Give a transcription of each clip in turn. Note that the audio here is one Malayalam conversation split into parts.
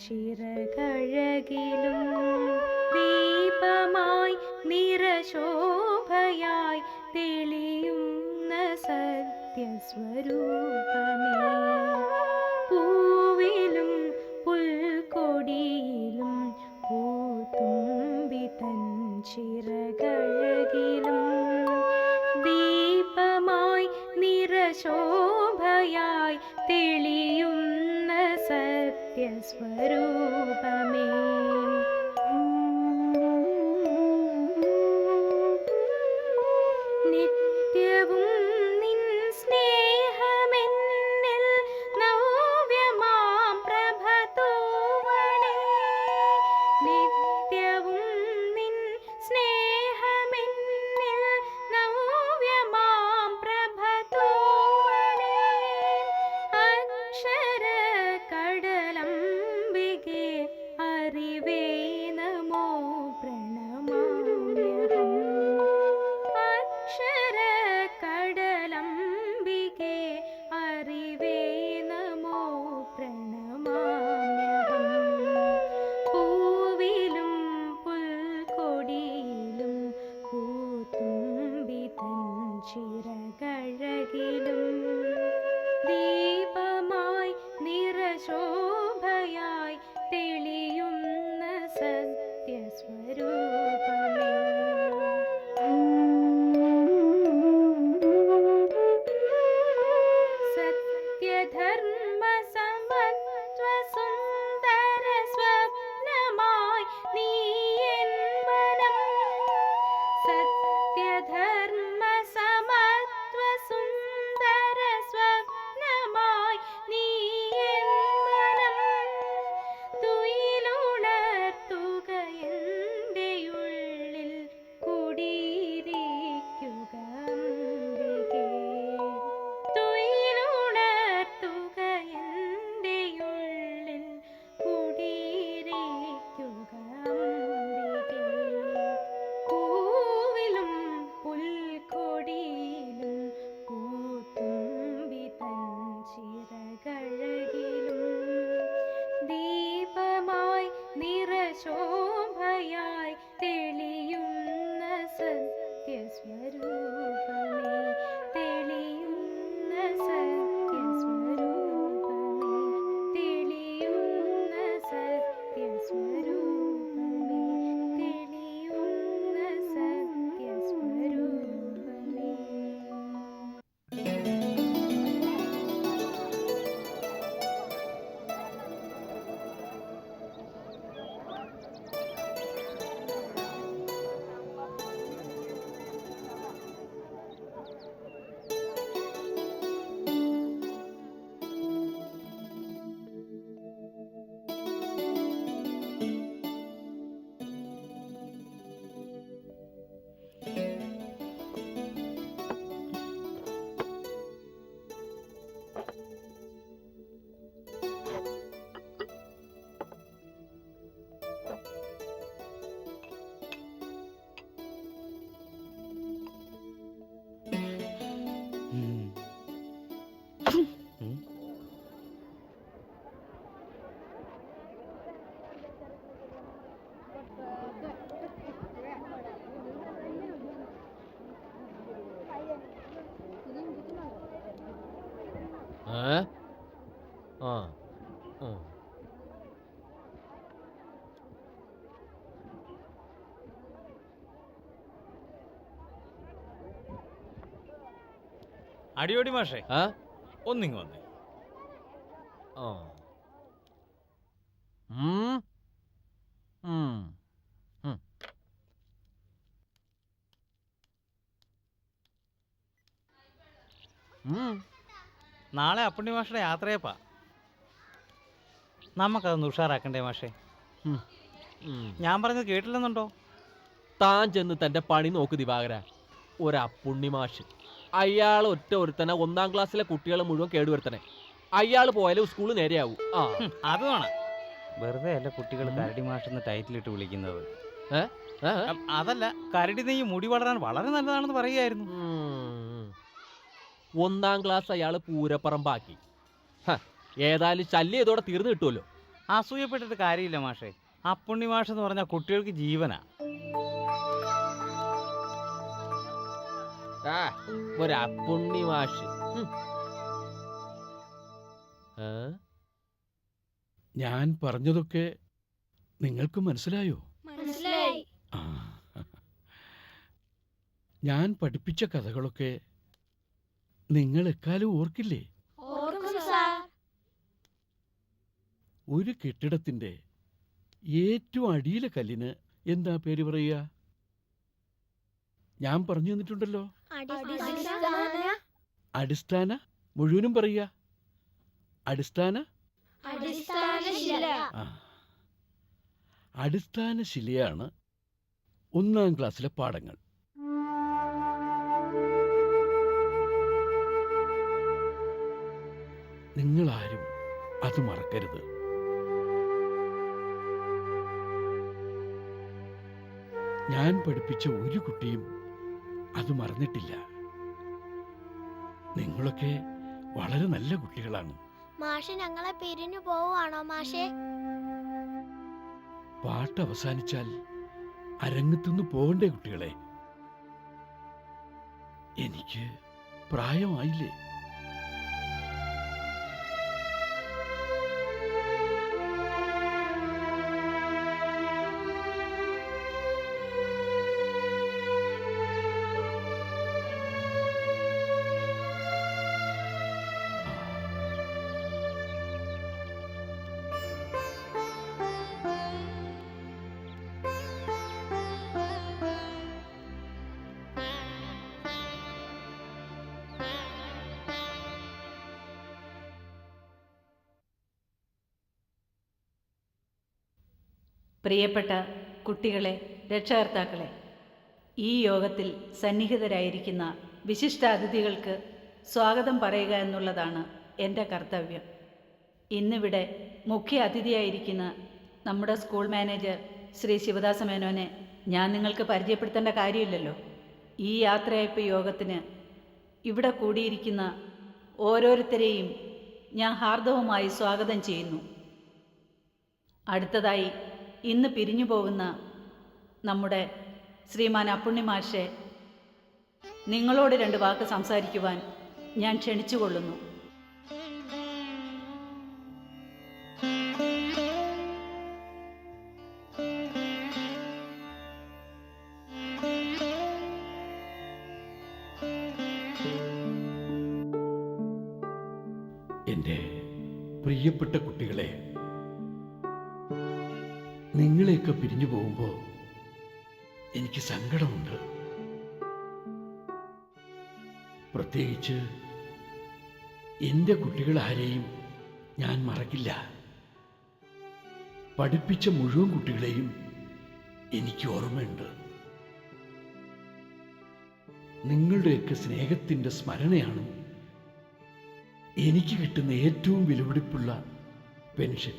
ചിറകഴകിലും ദീപമായി നിറശോഭയായി തെളിയുന്ന സത്യസ്വരൂപമേ, പൂവിലും പുൽക്കൊടിയിലും പൂത്തുമ്പി തൻ ചിറകഴകിലും ദീപമായി നിറശോഭയായി തെളിയുന്ന സത്യസ്വരൂപമേ, നിത്യവും നിൻ സ്നേഹമെന്നിൽ നവ്യമാം പ്രഭ തൂവണേ, നിത്യവും നിൻ സ്നേഹമെന്നിൽ നവ്യമാം പ്രഭ തൂവണേ, അക്ഷര കടലംബികെ അറിവേ നമോ പ്രണമാമ്യഹം, അക്ഷര കടലംബികെ അറിവേ നമോ പ്രണമാമ്യഹം, പൂവിലും പുൽക്കൊടിയിലും പൂത്തുമ്പി തൻ ചിറകഴകിലും ദീപമായി നിറശോഭയായി തെളിയുന്ന സത്യസ്വരൂപമേ, സത്യധർമ്മ സമത്വ സുന്ദര സ്വപ്നമായി നീ എൻ മനം, സത്യധർമ്മ സമത്വ സുന്ദര സ്വപ്നമായി നീ എൻ മനം, തുയിലുണർത്തുക എൻ്റെ ഉള്ളിൽ കുടിയിരിക്കുക അംബികേ, തുയിലുണർത്തുക എൻ്റെ ഉള്ളിൽ കുടിയിരിക്കുക അംബികേ, പൂവിലും പുൽക്കൊടിയിലും പൂത്തുമ്പി തൻ ചിറകഴകിലും ദീപമായി നിറശോഭയായി തെളിയുന്ന സത്യസ്വരൂപമേ, തെളിയുന്ന സത്യസ്വരൂപമേ, തെളിയുന്ന സത്യസ്വരൂപമേ, തെളിയുന്ന സത്യസ്വരൂപമേ. അടിയോടി മാഷേ, ഒന്നിങ്ങ് വന്നേ. നാളെ അപ്പുണ്ണി മാഷയുടെ യാത്രയപ്പാ, നമുക്കതൊന്ന് ഉഷാറാക്കണ്ടേ മാഷേ? ഞാൻ പറഞ്ഞത് കേട്ടില്ലെന്നുണ്ടോ? താൻ ചെന്ന് തന്റെ പണി നോക്ക് ദിവാകര. ഒരപ്പുണ്ണി മാഷ്, അയാൾ ഒറ്റ ഒരുത്തനെ 1ാം ക്ലാസ്സിലെ കുട്ടികളെ മുഴുവൻ കേടുവരുത്തനെ. അയാൾ പോയാലും സ്കൂള് നേരെയാവൂ. അത് വേണം. വെറുതെ അല്ല കുട്ടികൾ കരടി മാഷെന്ന് ടൈറ്റിലിട്ട് വിളിക്കുന്നത്. അതല്ല, കരടി നെയ്യ് മുടി വളരാൻ വളരെ നല്ലതാണെന്ന് പറയുകയായിരുന്നു. 1ാം ക്ലാസ് അയാൾ പൂരപ്പറമ്പാക്കി. ഏതായാലും ശല്യം ഇതോടെ തീർന്നു കിട്ടുമല്ലോ. അസൂയപ്പെട്ടിട്ട് കാര്യമില്ല മാഷേ. അപ്പുണ്ണി മാഷ് എന്ന് പറഞ്ഞാൽ കുട്ടികൾക്ക് ജീവനാ. ഒരപ്പുണ്ണി മാഷ്. ഞാൻ പറഞ്ഞതൊക്കെ നിങ്ങൾക്ക് മനസ്സിലായോ? മനസ്സിലായി. ആ. ഞാൻ പഠിപ്പിച്ച കഥകളൊക്കെ നിങ്ങൾ എക്കാലം ഓർക്കില്ലേ? ഓർക്കും സാർ. ഒരു കെട്ടിടത്തിന്റെ ഏറ്റവും അടിയിലെ കല്ലിന് എന്താ പേര് പറയുക? ഞാൻ പറഞ്ഞു തന്നിട്ടുണ്ടല്ലോ. അടിസ്ഥാന അടിസ്ഥാന മുഴുവനും പറയുക. അടിസ്ഥാന അടിസ്ഥാനശില. ആ. അടിസ്ഥാന ശിലയാണ് 1-ാം ക്ലാസ്സിലെ പാഠങ്ങൾ. നിങ്ങളാരും അത് മറക്കരുത്. ഞാൻ പഠിപ്പിച്ച ഒരു കുട്ടിയും അത് മറന്നിട്ടില്ല. നിങ്ങളൊക്കെ വളരെ നല്ല കുട്ടികളാണ്. മാഷ് ഞങ്ങളെ പിരിഞ്ഞു പോവുകയാണോ മാഷേ? പാട്ട് അവസാനിച്ചാൽ അരങ്ങത്തുനിന്ന് പോകണ്ടേ കുട്ടികളെ? എനിക്ക് പ്രായമായില്ലേ? പ്രിയപ്പെട്ട കുട്ടികളെ, രക്ഷകർത്താക്കളെ, ഈ യോഗത്തിൽ സന്നിഹിതരായിരിക്കുന്ന വിശിഷ്ടാതിഥികൾക്ക് സ്വാഗതം പറയുക എന്നുള്ളതാണ് എൻ്റെ കർത്തവ്യം. ഇന്നിവിടെ മുഖ്യ അതിഥിയായിരിക്കുന്ന നമ്മുടെ സ്കൂൾ മാനേജർ ശ്രീ ശിവദാസ മേനോനെ ഞാൻ നിങ്ങൾക്ക് പരിചയപ്പെടുത്തേണ്ട കാര്യമില്ലല്ലോ. ഈ യാത്രയയപ്പ് യോഗത്തിന് ഇവിടെ കൂടിയിരിക്കുന്ന ഓരോരുത്തരെയും ഞാൻ ഹാർദവമായി സ്വാഗതം ചെയ്യുന്നു. അടുത്തതായി ഇന്ന് പിരിഞ്ഞു പോകുന്ന നമ്മുടെ ശ്രീമാൻ അപ്പുണ്ണി മാഷെ നിങ്ങളോട് 2 വാക്ക് സംസാരിക്കുവാൻ ഞാൻ ക്ഷണിച്ചുകൊള്ളുന്നു. എൻ്റെ പ്രിയപ്പെട്ട കുട്ടികളെ, നിങ്ങളെയൊക്കെ പിരിഞ്ഞു പോകുമ്പോൾ എനിക്ക് സങ്കടമുണ്ട്. പ്രത്യേകിച്ച് എൻ്റെ കുട്ടികളാരെയും ഞാൻ മറക്കില്ല. പഠിപ്പിച്ച മുഴുവൻ കുട്ടികളെയും എനിക്ക് ഓർമ്മയുണ്ട്. നിങ്ങളുടെയൊക്കെ സ്നേഹത്തിൻ്റെ സ്മരണയാണ് എനിക്ക് കിട്ടുന്ന ഏറ്റവും വിലപിടിപ്പുള്ള പെൻഷൻ.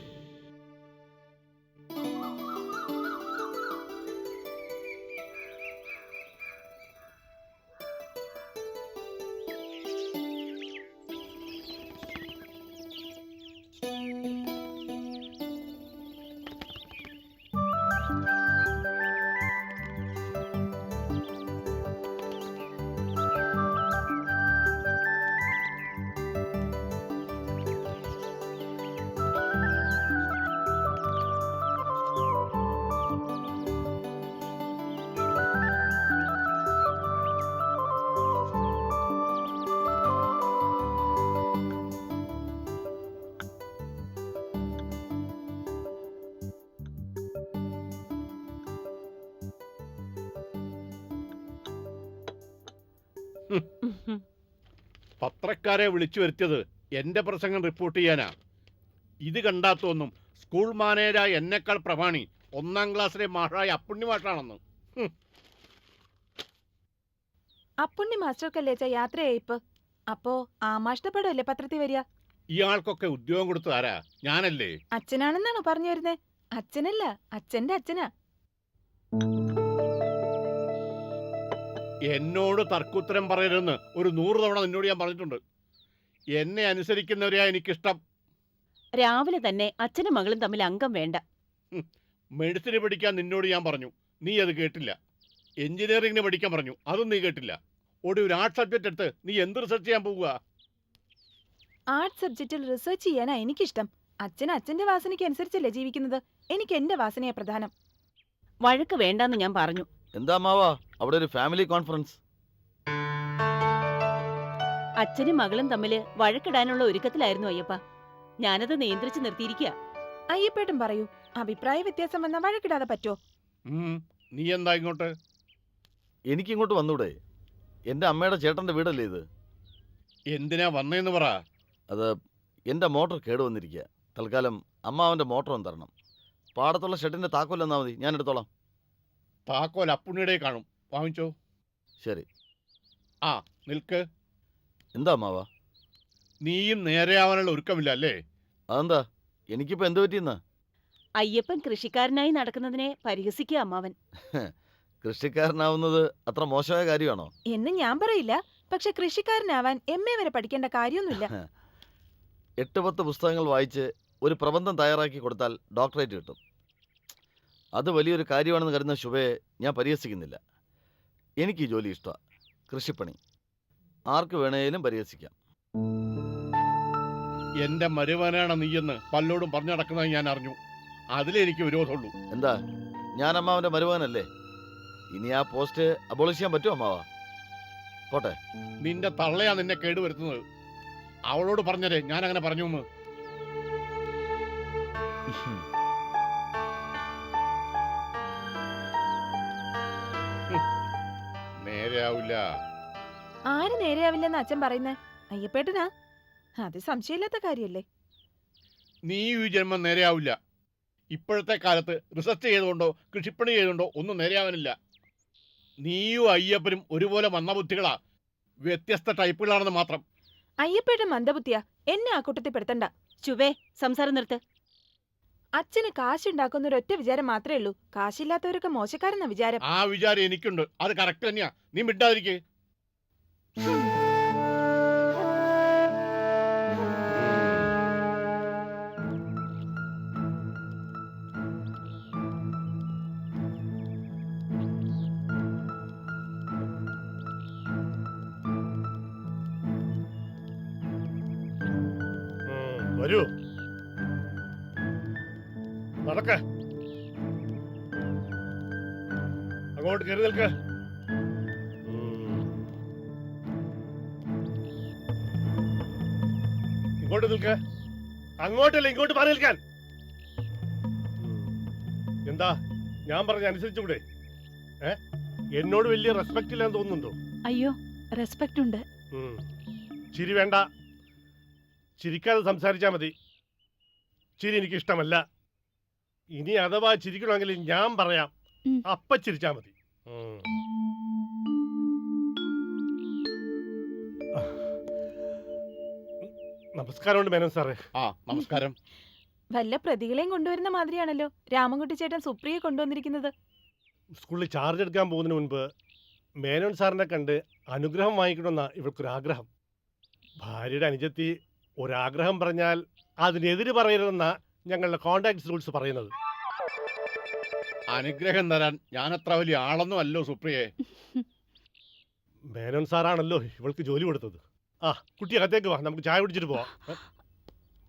പത്രക്കാരെ വിളിച്ചു വരുത്തിയത് എന്റെ പ്രസംഗം റിപ്പോർട്ട് ചെയ്യാനാ. ഇത് കണ്ടാത്തൊന്നും സ്കൂൾ മാനേജരായ എന്നെക്കാൾ പ്രമാണി 1-ാം ക്ലാസ്സിലെ മാഷായ അപ്പുണ്ണി മാഷാണെന്ന്. അപ്പുണ്ണി മാസ്റ്റർക്കല്ലേ യാത്രയയപ്പ്? അപ്പോ ആ മാഷ്ട പടമല്ലേ പത്രത്തിൽ വരിക? ഇയാൾക്കൊക്കെ ഉദ്യോഗം കൊടുത്തത് ആരാ? ഞാനല്ലേ? അച്ഛനാണെന്നാണോ പറഞ്ഞു വരുന്നേ? അച്ഛനല്ല, അച്ഛന്റെ അച്ഛനാ. എന്നോട് തർക്കുത്തരം പറയരുതെന്ന് ഒരു 100 തവണ നിന്നോട് ഞാൻ പറഞ്ഞിട്ടുണ്ട്. എന്നെ അനുസരിക്കുന്നവരെയാ എനിക്കിഷ്ടം. രാവിലെ തന്നെ അച്ഛനും മകളും തമ്മിൽ അംഗം വേണ്ട. മെഡിസിന് പഠിക്കാൻ നിന്നോട് ഞാൻ പറഞ്ഞു, നീ അത് കേട്ടില്ല. എഞ്ചിനീയറിംഗിന് പഠിക്കാൻ പറഞ്ഞു, അതും നീ കേട്ടില്ല. ഒരു ആർട്സ് സബ്ജക്റ്റ് എടുത്ത് നീ എന്ത് റിസർച്ച് ചെയ്യാൻ പോവുക? ആർട്സ് സബ്ജക്റ്റിൽ റിസർച്ച് ചെയ്യാനാ എനിക്കിഷ്ടം. അച്ഛൻ അച്ഛന്റെ വാസനയ്ക്ക് അനുസരിച്ചല്ലേ ജീവിക്കുന്നത്. എനിക്ക് എന്റെ വാസനയാ പ്രധാനം. വഴക്ക് വേണ്ടാന്ന് ഞാൻ പറഞ്ഞു. എന്താ അമ്മാവാ അവിടെ ഒരു ഫാമിലി കോൺഫറൻസ്? അച്ഛനും മകളും തമ്മിൽ വഴക്കിടാനുള്ള ഒരുക്കത്തിലായിരുന്നു അയ്യപ്പ. ഞാനത് നിയന്ത്രിച്ച് നിർത്തിയിരിക്കുക. അയ്യപ്പേട്ടൻ പറയൂ, അഭിപ്രായ വ്യത്യാസം വന്നാ വഴക്കിടാതെ പറ്റോ? നീ എന്താ ഇങ്ങോട്ട്? എനിക്കിങ്ങോട്ട് വന്നൂടെ? എൻ്റെ അമ്മയുടെ ചേട്ടൻ്റെ വീടല്ലേ ഇത്? എന്തിനാ വന്നേന്ന് പറ. അത് എൻ്റെ മോട്ടോർ കേടുവന്നിരിക്കുക. തൽക്കാലം അമ്മാവൻ്റെ മോട്ടോർ ഒന്ന് തരണം. പാടത്തുള്ള ഷെഡിൻ്റെ താക്കോൽ എന്നാ മതി, ഞാൻ എടുത്തോളാം. താക്കോൽ അപ്പുണ്ണിയുടെ കാണും, വാങ്ങിച്ചോ. ശരി. ആ നിൽക്ക്. എന്താ അമ്മാവാ? നീയും നേരെയാവാനുള്ള ഒരുക്കമില്ല അല്ലേ? അതെന്താ, എനിക്കിപ്പോൾ എന്ത് പറ്റിയെന്നാ? അയ്യപ്പൻ കൃഷിക്കാരനായി നടക്കുന്നതിനെ പരിഹസിക്കുക അമ്മാവൻ. കൃഷിക്കാരനാവുന്നത് അത്ര മോശമായ കാര്യമാണോ? എന്ന് ഞാൻ പറയില്ല. പക്ഷെ കൃഷിക്കാരനാവാൻ MA വരെ പഠിക്കേണ്ട കാര്യമൊന്നുമില്ല. 8-10 പുസ്തകങ്ങൾ വായിച്ച് ഒരു പ്രബന്ധം തയ്യാറാക്കി കൊടുത്താൽ ഡോക്ടറേറ്റ് കിട്ടും. അത് വലിയൊരു കാര്യമാണെന്ന് കരുതുന്ന ശുഭയെ ഞാൻ പരിഹസിക്കുന്നില്ല. എനിക്ക് ഈ ജോലി ഇഷ്ടമാണ്, കൃഷിപ്പണി. ആർക്ക് വേണേലും പരിഹസിക്കാം. എന്റെ മരുമനാണ് നീയെന്ന് പല്ലോടും പറഞ്ഞു നടക്കുന്നത് ഞാൻ അറിഞ്ഞു. അതിലെനിക്ക് വിരോധമുള്ളൂ. എന്താ, ഞാൻ അമ്മാവൻ്റെ മരുമകനല്ലേ? ഇനി ആ പോസ്റ്റ് അബോളിഷ് ചെയ്യാൻ പറ്റുമോ അമ്മാവാ? പോട്ടെ. നിന്റെ തള്ളയാ നിന്നെ കേടുവരുത്തുന്നത്. അവളോട് പറഞ്ഞതേ ഞാൻ അങ്ങനെ പറഞ്ഞു എന്ന്. നേരെയാവില്ല. ആര് നേരെയാവില്ലെന്ന് അച്ഛൻ പറയുന്നേ? അയ്യപ്പേട്ടനാ? അത് സംശയമില്ലാത്ത കാര്യല്ലേ? നീ ഈ ജന്മം നേരെയാവില്ല. ഇപ്പോഴത്തെ കാലത്ത് റിസർച്ച് ചെയ്തുകൊണ്ടോ കൃഷിപ്പണി ചെയ്തുകൊണ്ടോ ഒന്നും നേരെയാവാനില്ല. നീയും അയ്യപ്പനും ഒരുപോലെ മന്ദബുദ്ധികളാ, വ്യത്യസ്ത ടൈപ്പുകളാണെന്ന് മാത്രം. അയ്യപ്പേട്ടൻ മന്ദബുദ്ധിയാ, എന്നെ ആ കൂട്ടത്തിൽ പെടുത്തണ്ട. ചുവേ, സംസാരം നിർത്ത്. അച്ഛന് കാശുണ്ടാക്കുന്ന ഒരൊറ്റ വിചാരം മാത്രമേ ഉള്ളൂ, കാശില്ലാത്തവരൊക്കെ മോശക്കാരെന്ന വിചാരം. ആ വിചാരം എനിക്കുണ്ട്, അത് കറക്റ്റ് തന്നെയാ. നീ മിണ്ടാതിരിക്കേ. വരൂ, നടക്ക. അങ്ങോട്ട് കയറി നിൽക്ക. ഇങ്ങോട്ട് നിൽക്ക. അങ്ങോട്ടല്ല ഇങ്ങോട്ട് മാറി നിൽക്കാൻ. എന്താ ഞാൻ പറഞ്ഞ അനുസരിച്ചുകൂടെ? എന്നോട് വലിയ റെസ്പെക്ട് ഇല്ലാന്ന് തോന്നുന്നുണ്ടോ? അയ്യോ, റെസ്പെക്ട് ഉണ്ട്. ചിരി വേണ്ട, ചിരിക്കാതെ സംസാരിച്ചാ മതി. ചിരി എനിക്ക് ഇഷ്ടമല്ല. ഇനി അഥവാ ചിരിക്കണമെങ്കിൽ ഞാൻ പറയാം, അപ്പ ചിരിച്ചാ മതി. നമസ്കാരമുണ്ട് മേനോൻ സാറേ. ആ നമസ്കാരം. വല്ല പ്രതികളെയും കൊണ്ടുവരുന്ന മാതിരിയാണല്ലോ രാമൻകുട്ടി ചേട്ടൻ സുപ്രിയെ കൊണ്ടുവന്നിരിക്കുന്നത്. സ്കൂളിൽ ചാർജ് എടുക്കാൻ പോകുന്നതിന് മുൻപ് മേനോൻ സാറിനെ കണ്ട് അനുഗ്രഹം വാങ്ങിക്കണമെന്നാ ഇവൾക്കൊരാഗ്രഹം. ഭാര്യയുടെ അനുജത്തി ഒരാഗ്രഹം പറഞ്ഞാൽ അതിനെതിര് പറയരുതെന്നാ ഞങ്ങളുടെ കോണ്ടാക്ട് റൂൾസ് പറയുന്നത്. അനുഗ്രഹം തരാൻ ഞാൻ അത്ര വലിയ ആളൊന്നും അല്ലോ സുപ്രിയെ. മേനോൻ സാറാണല്ലോ ഇവൾക്ക് ജോലി കൊടുത്തത്. ആ കുട്ടി അകത്തേക്ക് വാ, നമുക്ക് ചായ കുടിച്ചിട്ട് പോവാം.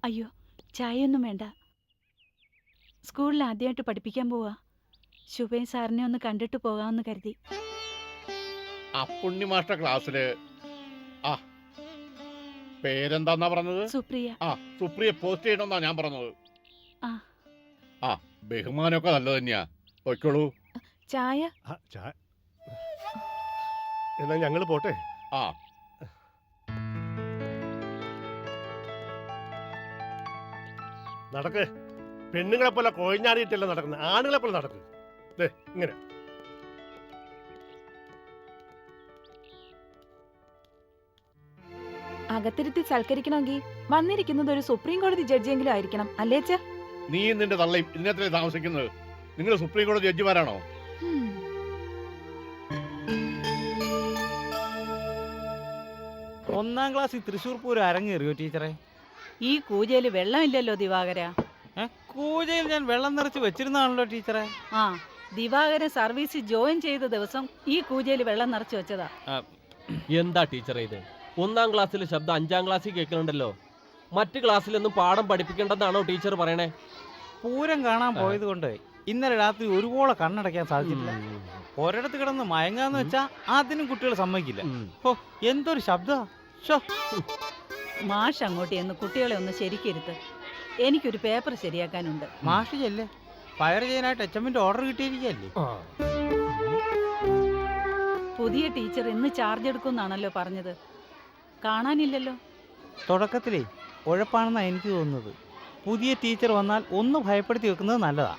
അയ്യോ, ചായയൊന്നും വേണ്ട. സ്കൂളിൽ ആദ്യമായിട്ട് പഠിപ്പിക്കാൻ പോവാ. ശുഭയും സാറിനെ ഒന്ന് കണ്ടിട്ട് പോകാമെന്ന് കരുതി. അപ്പുണ്ണി മാസ്റ്റർ ക്ലാസ്സില് പേരെന്താന്നാ പറഞ്ഞത്? സുപ്രിയ. ആ സുപ്രിയ പോസ്റ്റ് ചെയ്യണമെന്നാ ഞാൻ പറഞ്ഞത്. ആ ബഹുമാനമൊക്കെ നല്ലത് തന്നെയാ. പൊയ്ക്കോളൂ. ചായ. എന്നാ ഞങ്ങള് പോട്ടെ. ആ നടക്ക്. പെണ്ണുങ്ങളെ പോലെ കൊഴിഞ്ഞാടിയിട്ടല്ല നടക്കുന്നത്, ആണുങ്ങളെ പോലെ നടക്ക്. ഇങ്ങനെ. അകത്തിരുത്തി സൽക്കരിക്കണമെങ്കിൽ വന്നിരിക്കുന്നത് ഒരു സുപ്രീം കോടതി ജഡ്ജിയെങ്കിലും ആയിരിക്കണം, അല്ലേ അച്ഛാ? നീ നിന്റെ തള്ളയും ഇതിനകത്തേ താമസിക്കുന്നത്. നിങ്ങൾ സുപ്രീം കോടതി ജഡ്ജിമാരാണോ? ഒന്നാം ക്ലാസ്സിൽ തൃശ്ശൂർ പൂരം അരങ്ങേറിയോ ടീച്ചറെ? ഈ കൂജയില് വെള്ളമില്ലല്ലോ ദിവാകര. കൂജയിൽ ഞാൻ വെള്ളം നിറച്ച് വെച്ചിരുന്നാണല്ലോ ടീച്ചറെ. ആ, ദിവാകരൻ സർവീസിൽ ജോയിൻ ചെയ്ത ദിവസം ഈ കൂജയില് വെള്ളം നിറച്ചു വെച്ചതാ. എന്താ ടീച്ചറെ ഇത്? 1-ാം ക്ലാസ്സിലെ ശബ്ദം 5-ാം ക്ലാസ്സിൽ കേൾക്കുന്നുണ്ടല്ലോ. മറ്റു ക്ലാസ്സിലൊന്നും പാഠം പഠിപ്പിക്കേണ്ടെന്നാണോ ടീച്ചർ പറയണേ? പൂരം കാണാൻ പോയത് കൊണ്ട് ഇന്നലെ രാത്രി ഒരുപോലെ കണ്ണടയ്ക്കാൻ സാധിച്ചിട്ടില്ല. ഒരിടത്ത് കിടന്ന് മയങ്ങാന്ന് വെച്ചാ അതിനും കുട്ടികൾ സമ്മതിക്കില്ല. ഓ, എന്തൊരു ശബ്ദ. മാഷ് അങ്ങോട്ട് എന്ന് കുട്ടികളെ ഒന്ന് ശരിക്കിരുത്ത്. എനിക്കൊരു പേപ്പർ ശരിയാക്കാനുണ്ട്. മാഷ് ചെല്ലേ, ഫയർ ചെയ്യാനായിട്ട് HMന്റെ ഓർഡർ കിട്ടിയിരിക്കല്ലേ. പുതിയ ടീച്ചർ ഇന്ന് ചാർജ് എടുക്കുമെന്നാണല്ലോ പറഞ്ഞത്. കാണാനില്ലല്ലോ. തുടക്കത്തിലേ ഉഴപ്പാണെന്നാണ് എനിക്ക് തോന്നുന്നത്. പുതിയ ടീച്ചർ വന്നാൽ ഒന്ന് ഭയപ്പെടുത്തി വെക്കുന്നത് നല്ലതാ.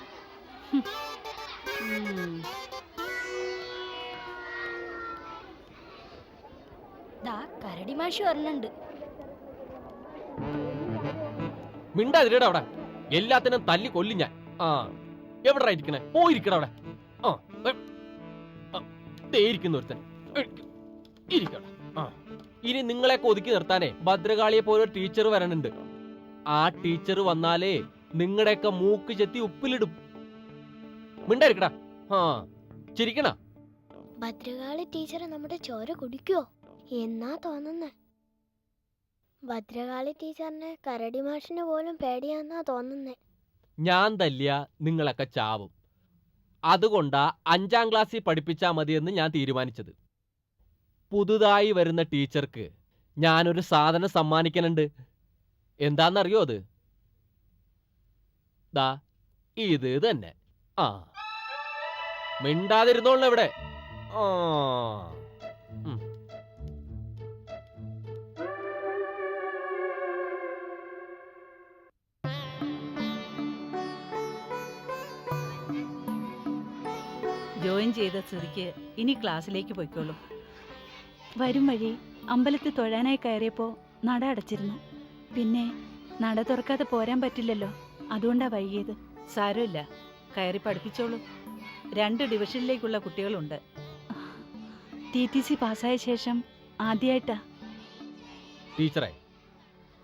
കരടി മാഷ് വരണുണ്ട്. മിണ്ടാതിരിടാ അവിടെ. എല്ലാത്തിനും തല്ലി കൊല്ലും ഞാൻ. ആ, എവിടെ ഇരിക്കണേ? പോയിരിക്കട അവിടെ. ഇരിക്കുന്ന ഒരുത്തൻ ഇരിക്കട്ടെ. ആ, ഇനി നിങ്ങളെയൊക്കെ ഒതുക്കി നിർത്താനേ ഭദ്രകാളിയെ പോലെ ഒരു ടീച്ചർ വരണുണ്ട്. ആ ടീച്ചർ വന്നാലേ നിങ്ങളുടെയൊക്കെ മൂക്ക് ചെത്തി ഉപ്പിലിടും. മിണ്ടായിരിക്കടാ. ആ, ചിരിക്കണ. ഭദ്രകാളി ടീച്ചർ നമ്മുടെ ചോര കുടിക്കോ എന്നാ തോന്നുന്നേ. ഭദ്രകാളി ടീച്ചറിനെ കരടി മാഷിന് പോലും പേടിയാന്നാ തോന്നുന്നേ. ഞാൻ തല്ലിയ നിങ്ങളൊക്കെ ചാവും. അതുകൊണ്ടാ 5-ാം ക്ലാസ്സിൽ പഠിപ്പിച്ചാൽ മതിയെന്ന് ഞാൻ തീരുമാനിച്ചത്. പുതുതായി വരുന്ന ടീച്ചർക്ക് ഞാനൊരു സാധനം സമ്മാനിക്കാനുണ്ട്. എന്താന്നറിയോ അത്? ദാ ഇത് തന്നെ. ആ, മിണ്ടാതിരുന്നോളൂ ഇവിടെ. ആ, ജോയിൻ ചെയ്ത സ്ഥിതിക്ക് ഇനി ക്ലാസ്സിലേക്ക് പോയിക്കോളൂ. വരും വഴി അമ്പലത്തിൽ തൊഴാനായി കയറിയപ്പോൾ നട അടച്ചിരുന്നു. പിന്നെ നട തുറക്കാതെ പോരാൻ പറ്റില്ലല്ലോ, അതുകൊണ്ടാ വൈകിയത്. സാരമില്ല, കയറി പഠിപ്പിച്ചോളൂ. 2 ഡിവിഷനിലേക്കുള്ള കുട്ടികളുണ്ട്. TTC പാസ്സായ ശേഷം ആദ്യമായിട്ടാ. ടീച്ചറെ,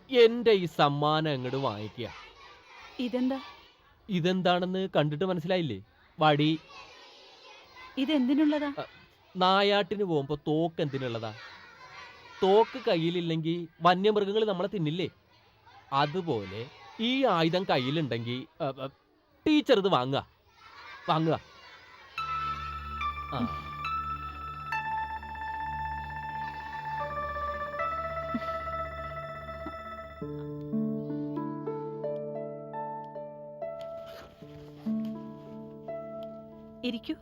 എന്റെ ഈ സമ്മാനം അങ്ങോട്ട് വാങ്ങിക്കുക. ഇതെന്താ? ഇതെന്താണെന്ന് കണ്ടിട്ട് മനസ്സിലായില്ലേ? വടി. ഇതെന്തിനുള്ളതാ? നായാട്ടിന് പോകുമ്പോ തോക്ക് എന്തിനുള്ളതാ? തോക്ക് കയ്യിലില്ലെങ്കിൽ വന്യമൃഗങ്ങൾ നമ്മളെ തിന്നില്ലേ? അതുപോലെ ഈ ആയുധം കയ്യിലുണ്ടെങ്കിൽ ടീച്ചർ ഇത് വാങ്ങുക. ആ, ഇരിക്കൂ.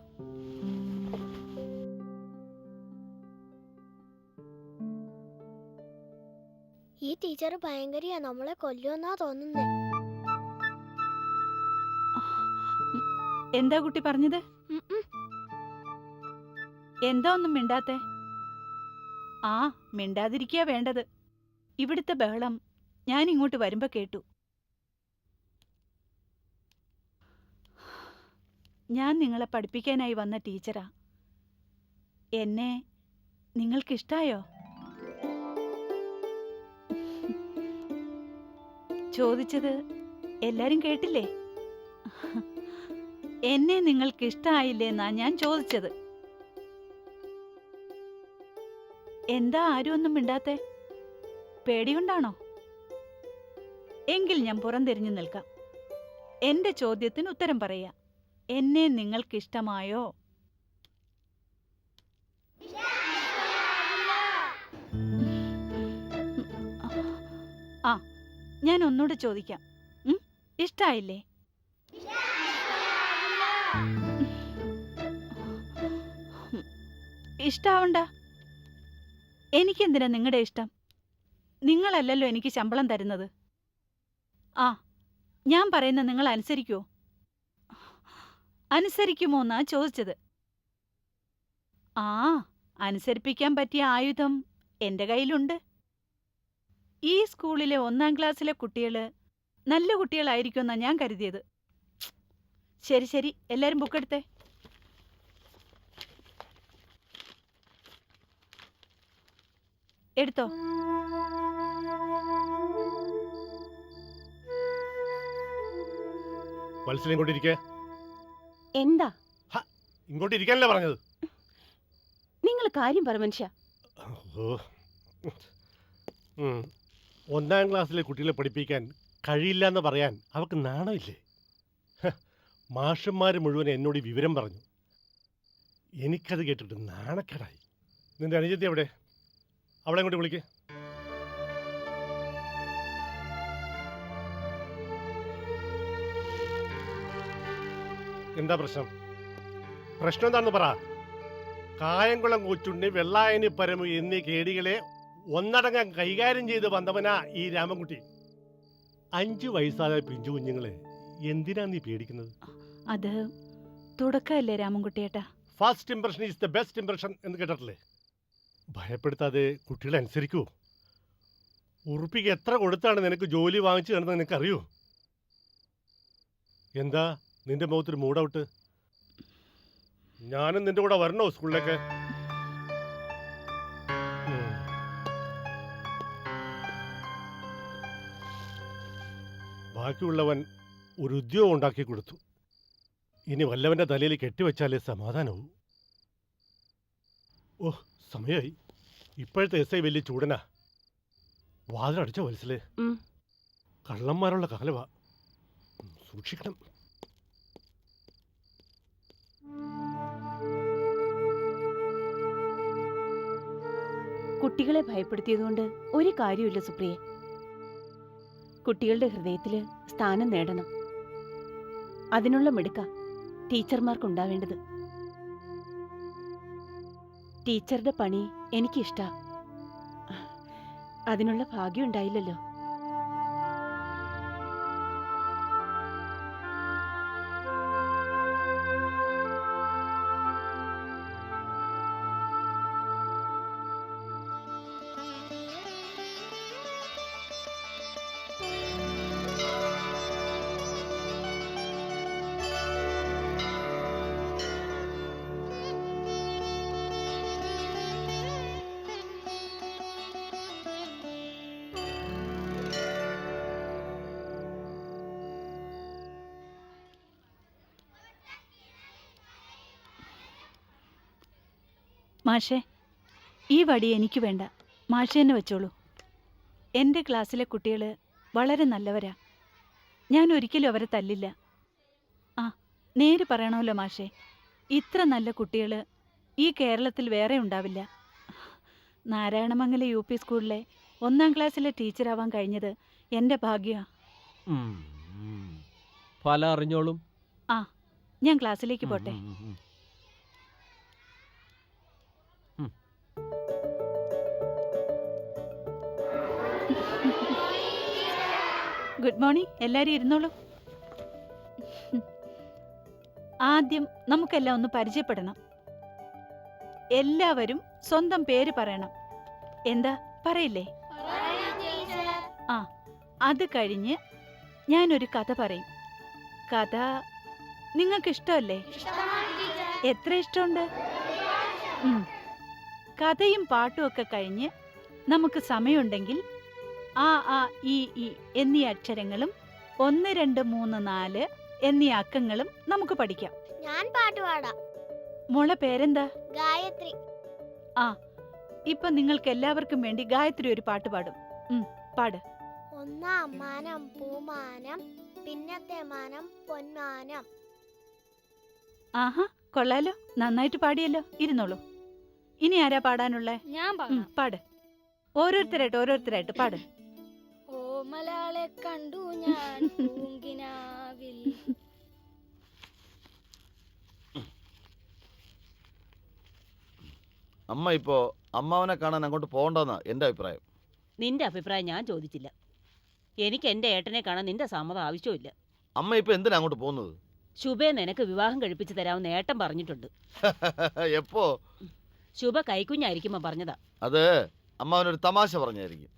ഈ ടീച്ചർ ഭയങ്കരിയാ, നമ്മളെ കൊല്ലുമെന്നാ തോന്നുന്നേ. എന്താ കുട്ടി പറഞ്ഞത്? എന്താ ഒന്നും മിണ്ടാത്തെ? ആ, മിണ്ടാതിരിക്കുക വേണ്ടത്. ഇവിടുത്തെ ബഹളം ഞാൻ ഇങ്ങോട്ട് വരുമ്പോ കേട്ടു. ഞാൻ നിങ്ങളെ പഠിപ്പിക്കാനായി വന്ന ടീച്ചറാ. എന്നെ നിങ്ങൾക്കിഷ്ടായോ? ചോദിച്ചത് എല്ലാരും കേട്ടില്ലേ? എന്നെ നിങ്ങൾക്ക് ഇഷ്ടായില്ലേന്നാ ഞാൻ ചോദിച്ചത്. എന്താ ആരും ഒന്നും മിണ്ടാത്തെ? പേടിയുണ്ടാണോ? എങ്കിൽ ഞാൻ പുറംതിരിഞ്ഞു നിൽക്കാം. എന്റെ ചോദ്യത്തിന് ഉത്തരം പറയാ. എന്നെ നിങ്ങൾക്ക് ഇഷ്ടമായോ? ആ, ഞാൻ ഒന്നുകൂടെ ചോദിക്കാം. ഇഷ്ടായില്ലേ? ഇഷ്ടാവണ്ട. എനിക്കെന്തിനാ നിങ്ങളുടെ ഇഷ്ടം? നിങ്ങളല്ലല്ലോ എനിക്ക് ശമ്പളം തരുന്നത്. ആ, ഞാൻ പറയുന്ന നിങ്ങൾ അനുസരിക്കുമോ? അനുസരിക്കുമോ എന്നാ ചോദിച്ചത്. ആ, അനുസരിപ്പിക്കാൻ പറ്റിയ ആയുധം എന്റെ കയ്യിലുണ്ട്. ഈ സ്കൂളിലെ 1-ാം ക്ലാസ്സിലെ കുട്ടികള് നല്ല കുട്ടികളായിരിക്കുമെന്നാ ഞാൻ കരുതിയത്. ശരി ശരി, എല്ലാരും ബുക്കെടുത്തേ. എടുത്തോ. വത്സല ഇങ്ങോട്ടിരിക്കേ. എന്താ ഇങ്ങോട്ട് ഇരിക്കാനല്ലേ പറഞ്ഞത്? നിങ്ങൾ കാര്യം പറ മനുഷ്യ. ഓ. 1ാം ക്ലാസ്സിലെ കുട്ടികളെ പഠിപ്പിക്കാൻ കഴിയില്ല എന്ന് പറയാൻ അവർക്ക് നാണമില്ലേ? മാഷന്മാർ മുഴുവൻ എന്നോട് ഈ വിവരം പറഞ്ഞു. എനിക്കത് കേട്ടിട്ട് നാണക്കേടായി. നിന്റെ അനുജത്തി എവിടെ? അവളെ ഇങ്ങോട്ട് വിളിക്ക്. എന്താ പ്രശ്നം? പ്രശ്നം എന്താണെന്ന് പറ. കായംകുളം കൊച്ചുണ്ണി, വെള്ളായനി പരമു എന്നീ കേടികളെ ഒന്നടങ്കം കൈകാര്യം ചെയ്ത് വന്നവനാ ഈ രാമൻകുട്ടി. 5 വയസ്സായ പിഞ്ചു കുഞ്ഞുങ്ങളെ എന്തിനാ നീ പേടിക്കുന്നത്? അത് തുടക്കമല്ലേ രാമൻകുട്ടിയേട്ടാ. First impression is the best impression എന്ന് കേട്ടിട്ടില്ലേ? ഭയപ്പെടുത്താതെ കുട്ടികളെ അനുസരിക്കൂ. ഉറുപ്പിക്ക് എത്ര കൊടുത്താണ് നിനക്ക് ജോലി വാങ്ങിച്ചു തരുന്നത് നിനക്കറിയോ? എന്താ നിന്റെ മുഖത്തൊരു മൂഡൗട്ട്? ഞാനും നിന്റെ കൂടെ വരണോ സ്കൂളിലേക്ക്? ബാക്കിയുള്ളവൻ ഒരു ഉദ്യോഗം ഉണ്ടാക്കി കൊടുത്തു. ഇനി വല്ലവന്റെ തലയിൽ കെട്ടിവെച്ചാലേ സമാധാനവും. ഓ, സമയമായി. ഇപ്പോഴത്തെ SI വലിയ ചൂടനാ. വാതിലടിച്ചോ വത്സലേ? കള്ളന്മാരുള്ള കാലവാ, സൂക്ഷിക്കണം. കുട്ടികളെ ഭയപ്പെടുത്തിയതുകൊണ്ട് ഒരു കാര്യമില്ല സുപ്രിയെ. കുട്ടികളുടെ ഹൃദയത്തില് സ്ഥാനം നേടണം. അതിനുള്ള മിടുക്ക ടീച്ചർമാർക്കുണ്ടാവേണ്ടത്. ടീച്ചറുടെ പണി എനിക്കിഷ്ടാ. അതിനുള്ള ഭാഗ്യം ഉണ്ടായില്ലല്ലോ. മാഷേ, ഈ വടി എനിക്ക് വേണ്ട, മാഷേ തന്നെ വെച്ചോളൂ. എൻ്റെ ക്ലാസ്സിലെ കുട്ടികൾ വളരെ നല്ലവരാ. ഞാൻ ഒരിക്കലും അവരെ തല്ലില്ല. ആ, നേര് പറയണമല്ലോ മാഷേ, ഇത്ര നല്ല കുട്ടികൾ ഈ കേരളത്തിൽ വേറെ ഉണ്ടാവില്ല. നാരായണമംഗലം UP സ്കൂളിലെ 1ാം ക്ലാസ്സിലെ ടീച്ചറാവാൻ കഴിഞ്ഞത് എൻ്റെ ഭാഗ്യമാണ്. ഫലം അറിഞ്ഞോളും. ആ, ഞാൻ ക്ലാസ്സിലേക്ക് പോട്ടെ. Good morning. എല്ലാവരും ഇരുന്നോളൂ. ആദ്യം നമുക്കെല്ലാം ഒന്ന് പരിചയപ്പെടണം. എല്ലാവരും സ്വന്തം പേര് പറയണം. എന്താ പറയില്ലേ? ആ, അത് കഴിഞ്ഞ് ഞാനൊരു കഥ പറയും. കഥ നിങ്ങൾക്ക് ഇഷ്ടമല്ലേ? എത്ര ഇഷ്ടമുണ്ട്? കഥയും പാട്ടും ഒക്കെ കഴിഞ്ഞ് നമുക്ക് സമയമുണ്ടെങ്കിൽ ആ ആ ഈ ഈ എന്നീ അക്ഷരങ്ങളും 1 2 3 4 എന്നീ അക്കങ്ങളും നമുക്ക് പഠിക്കാം. ഞാൻ പാട്ട് പാടാം. മോളെ പേരെന്താ? ഗായത്രി. ആ, ഇപ്പൊ നിങ്ങൾക്ക് എല്ലാവർക്കും വേണ്ടി ഗായത്രി ഒരു പാട്ട് പാടും. പാട്. ഒന്നാം മാനം പൂമാനം, പിന്നത്തെ മാനം പൊന്മാനം. ആഹാ, കൊള്ളാലോ, നന്നായിട്ട് പാടിയല്ലോ. ഇരുന്നോളൂ. ഇനി ആരാ പാടാനുള്ളേ? ഞാൻ പാടാം. പാട്. ഓരോരുത്തരായിട്ട് പാട്. ഓമലാളെ കണ്ടു ഞാൻ പൂങ്കിനാവിൽ. അമ്മ ഇപ്പോ അമ്മാവനെ കാണാൻ അങ്ങോട്ട് പോകണ്ടെന്നാ എൻ്റെ അഭിപ്രായം. നിന്റെ അഭിപ്രായം ഞാൻ ചോദിച്ചില്ല. എനിക്ക് എന്റെ ഏട്ടനെ കാണാൻ നിന്റെ സമ്മതം ആവശ്യമില്ല. അമ്മ ഇപ്പൊ എന്തിനാ അങ്ങോട്ട് പോകുന്നത്? ശുഭയെ നിനക്ക് വിവാഹം കഴിപ്പിച്ച് തരാമെന്ന് ഏട്ടൻ പറഞ്ഞിട്ടുണ്ട്. എപ്പോ? ശുഭ കൈക്കുഞ്ഞായിരിക്കുമ്പോ പറഞ്ഞതാ. അത് അമ്മാവനൊരു തമാശ പറഞ്ഞായിരിക്കും.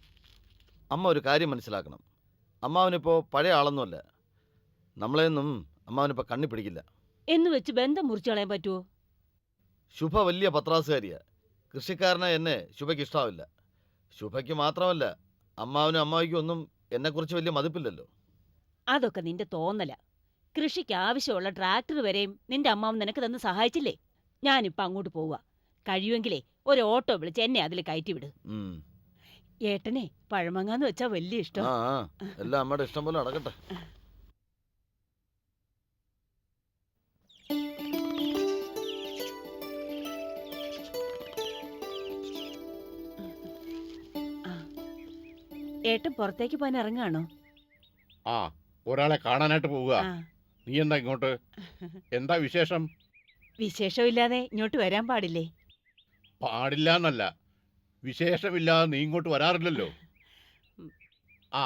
അമ്മ ഒരു കാര്യം മനസ്സിലാക്കണം. അമ്മാവനിപ്പോ പഴയ ആളൊന്നുമല്ല. നമ്മളെയൊന്നും അമ്മാവനിപ്പോ കണ്ണി പിടിക്കില്ല. എന്ന് വെച്ച് ബന്ധം മുറിച്ചു കളയാൻ പറ്റുമോ? ശുഭ വലിയ പത്രാസുകാരിയാ. കൃഷിക്കാരനായ എന്നെ ശുഭയ്ക്ക് ഇഷ്ടാവില്ല. ശുഭയ്ക്ക് മാത്രമല്ല, അമ്മാവനും അമ്മാവിക്കും ഒന്നും എന്നെക്കുറിച്ച് വലിയ മതിപ്പില്ലല്ലോ. അതൊക്കെ നിന്റെ തോന്നല. കൃഷിക്ക് ആവശ്യമുള്ള ട്രാക്ടർ വരെയും നിന്റെ അമ്മാവൻ നിനക്ക് തന്ന് സഹായിച്ചില്ലേ? ഞാനിപ്പോ അങ്ങോട്ട് പോവാ. കഴിയുമെങ്കിലേ ഒരു ഓട്ടോ വിളിച്ച് എന്നെ അതിൽ കയറ്റി വിട്. ഉം. ഏട്ടനെ പഴമങ്ങാന്ന് വെച്ചാ വലിയ ഇഷ്ടം. ആ ആ, എല്ലാം അമ്മയുടെ ഇഷ്ടം പോലെ നടക്കട്ടെ. ഏട്ടൻ പുറത്തേക്ക് പോകാൻ ഇറങ്ങാണോ? ആ, ഒരാളെ കാണാനായിട്ട് പോവുക. ആ, നീ എന്താ ഇങ്ങോട്ട്? എന്താ വിശേഷം? വിശേഷമില്ലാതെ ഇങ്ങോട്ട് വരാൻ പാടില്ലേ? പാടില്ല എന്നല്ല, വിശേഷമില്ലാതെ നീ ഇങ്ങോട്ട് വരാറില്ലല്ലോ. ആ,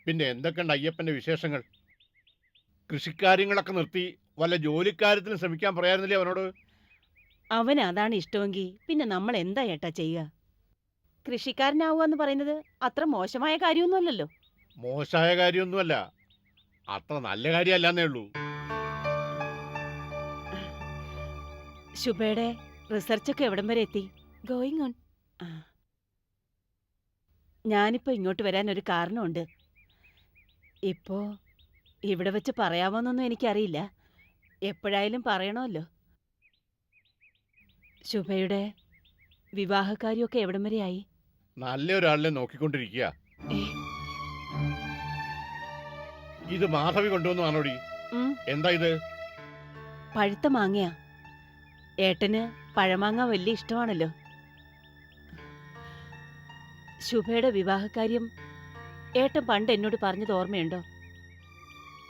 പിന്നെ എന്തൊക്കെയുണ്ട് അയ്യപ്പന്റെ വിശേഷങ്ങൾ? കൃഷിക്കാര്യങ്ങളൊക്കെ നിർത്തി വല്ല ജോലിക്കാര്യത്തിനും ശ്രമിക്കാൻ പറയാറുന്നില്ലേ അവനോട്? അവൻ അതാണ് ഇഷ്ടമെങ്കിൽ പിന്നെ നമ്മൾ എന്താ ഏട്ടാ ചെയ്യുക? കൃഷിക്കാരനാവുക എന്ന് പറയുന്നത് അത്ര മോശമായ കാര്യമൊന്നുമല്ലല്ലോ. മോശമായ കാര്യമൊന്നുമല്ല, അത്ര നല്ല കാര്യമല്ലെന്നേ ഉള്ളൂ. ശുഭയുടെ റിസർച്ചൊക്കെ എവിടം വരെ എത്തി? Going on. ഞാനിപ്പോ ഇങ്ങോട്ട് വരാൻ ഒരു കാരണമുണ്ട്. ഇപ്പോ ഇവിടെ വെച്ച് പറയാമോന്നൊന്നും എനിക്കറിയില്ല. എപ്പോഴായാലും പറയണമല്ലോ. ശുഭയുടെ വിവാഹകാര്യമൊക്കെ എവിടം വരെയായി? നല്ല ഒരാളിനെ നോക്കിക്കൊണ്ടിരിക്കുക. ഇത് മാധവി കൊണ്ടുവന്നാണോടി? ഉം. എന്താ ഇത്? പഴുത്ത മാങ്ങയാ. ഏട്ടന് പഴമാങ്ങ വലിയ ഇഷ്ടമാണല്ലോ. ശുഭയുടെ വിവാഹകാര്യം ഏട്ടൻ പണ്ട് എന്നോട് പറഞ്ഞത് ഓർമ്മയുണ്ടോ?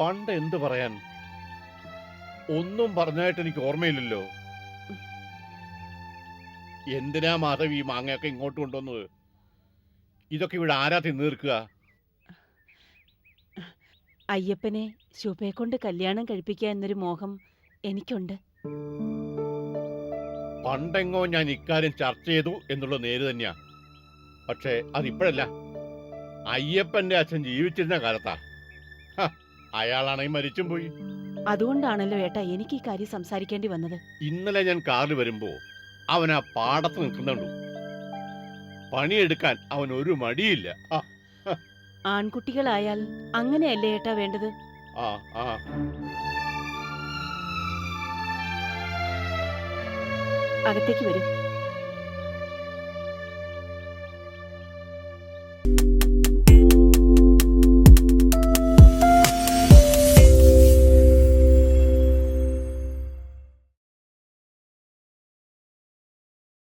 പണ്ട് എന്ത് പറയാൻ? ഒന്നും പറഞ്ഞായിട്ട് എനിക്ക് ഓർമ്മയില്ലല്ലോ. എന്തിനാ മാധവി ഈ മാങ്ങയൊക്കെ ഇങ്ങോട്ട് കൊണ്ടുവന്നത്? ഇതൊക്കെ ഇവിടെ ആരാ തിന്നു തീർക്കുക? അയ്യപ്പനെ ശുഭയെ കൊണ്ട് കല്യാണം കഴിപ്പിക്കുക എന്നൊരു മോഹം എനിക്കുണ്ട്. പണ്ടെങ്ങോ ഞാൻ ഇക്കാര്യം ചർച്ച ചെയ്തു എന്നുള്ളത് നേര് തന്നെയാ. പക്ഷേ അതിപ്പോഴല്ല, അയ്യപ്പന്റെ അച്ഛൻ ജീവിച്ചിരുന്ന കാലത്താ. അയാളാണെങ്കിൽ മരിച്ചും പോയി. അതുകൊണ്ടാണല്ലോ ഏട്ടാ എനിക്ക് ഈ കാര്യം സംസാരിക്കേണ്ടി വന്നത്. ഇന്നലെ ഞാൻ കാറിൽ വരുമ്പോ അവൻ ആ പാടത്ത് നിൽക്കുന്നുണ്ടു. പണിയെടുക്കാൻ അവൻ ഒരു മടിയില്ല. ആൺകുട്ടികളായാൽ അങ്ങനെയല്ലേ ഏട്ടാ വേണ്ടത്? ആ ആ അകത്തേക്ക് വരും.